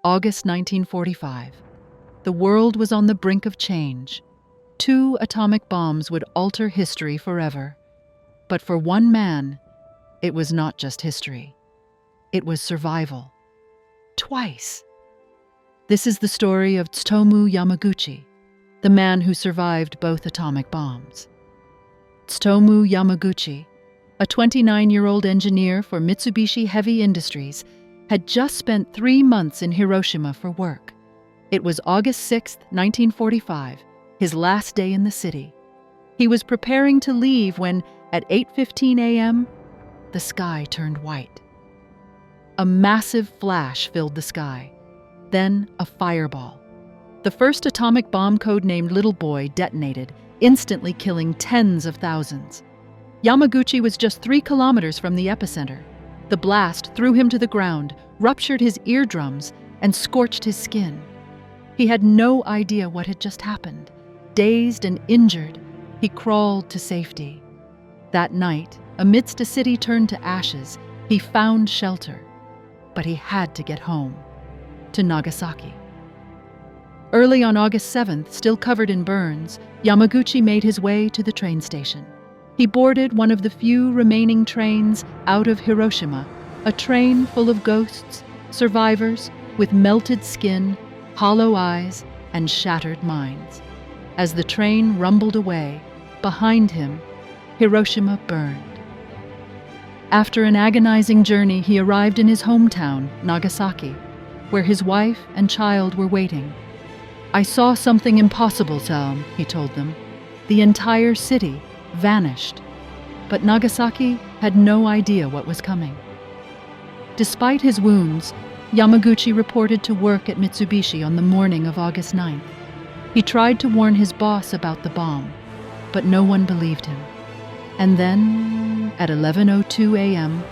August 1945. The world was on the brink of change. 2 atomic bombs would alter history forever. But for one man, it was not just history. It was survival. Twice. This is the story of Tsutomu Yamaguchi, the man who survived both atomic bombs. Tsutomu Yamaguchi, a 29-year-old engineer for Mitsubishi Heavy Industries, had just spent 3 months in Hiroshima for work. It was August 6, 1945, his last day in the city. He was preparing to leave when, at 8:15 a.m., the sky turned white. A massive flash filled the sky, then a fireball. The first atomic bomb, codenamed Little Boy, detonated, instantly killing tens of thousands. Yamaguchi was just 3 kilometers from the epicenter. The blast threw him to the ground, ruptured his eardrums, and scorched his skin. He had no idea what had just happened. Dazed and injured, he crawled to safety. That night, amidst a city turned to ashes, he found shelter. But he had to get home, to Nagasaki. Early on August 7th, still covered in burns, Yamaguchi made his way to the train station. He boarded one of the few remaining trains out of Hiroshima, a train full of ghosts, survivors with melted skin, hollow eyes, and shattered minds. As the train rumbled away, behind him, Hiroshima burned. After an agonizing journey, he arrived in his hometown, Nagasaki, where his wife and child were waiting. "I saw something impossible, Sam," he told them. The entire city vanished, but Nagasaki had no idea what was coming. Despite his wounds, Yamaguchi reported to work at Mitsubishi on the morning of August 9th. He tried to warn his boss about the bomb, but no one believed him. And then, at 11:02 a.m.,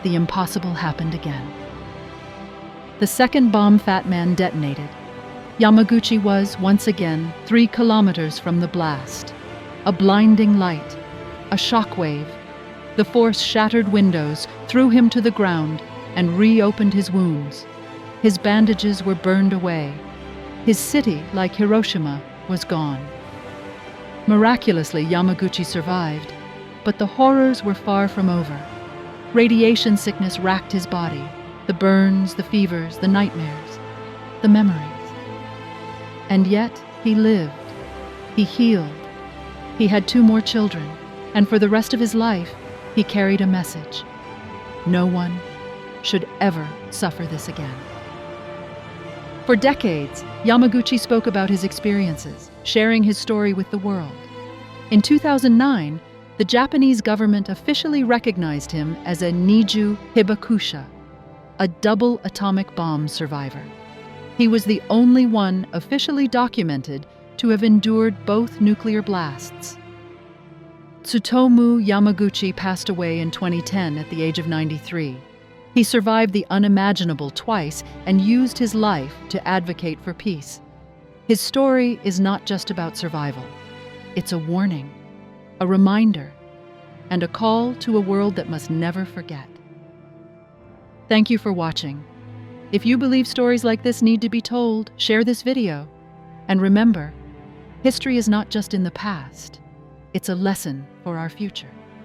the impossible happened again. The second bomb Fat Man detonated. Yamaguchi was, once again, 3 kilometers from the blast. A blinding light, a shockwave. The force shattered windows, threw him to the ground, and reopened his wounds. His bandages were burned away. His city, like Hiroshima, was gone. Miraculously, Yamaguchi survived, but the horrors were far from over. Radiation sickness racked his body, the burns, the fevers, the nightmares, the memories. And yet, he lived. He healed. He had 2 more children, and for the rest of his life, he carried a message. No one should ever suffer this again. For decades, Yamaguchi spoke about his experiences, sharing his story with the world. In 2009, the Japanese government officially recognized him as a Niju hibakusha, a double atomic bomb survivor. He was the only one officially documented to have endured both nuclear blasts. Tsutomu Yamaguchi passed away in 2010 at the age of 93. He survived the unimaginable twice and used his life to advocate for peace. His story is not just about survival. It's a warning, a reminder, and a call to a world that must never forget. Thank you for watching. If you believe stories like this need to be told, share this video. And remember, history is not just in the past, it's a lesson for our future.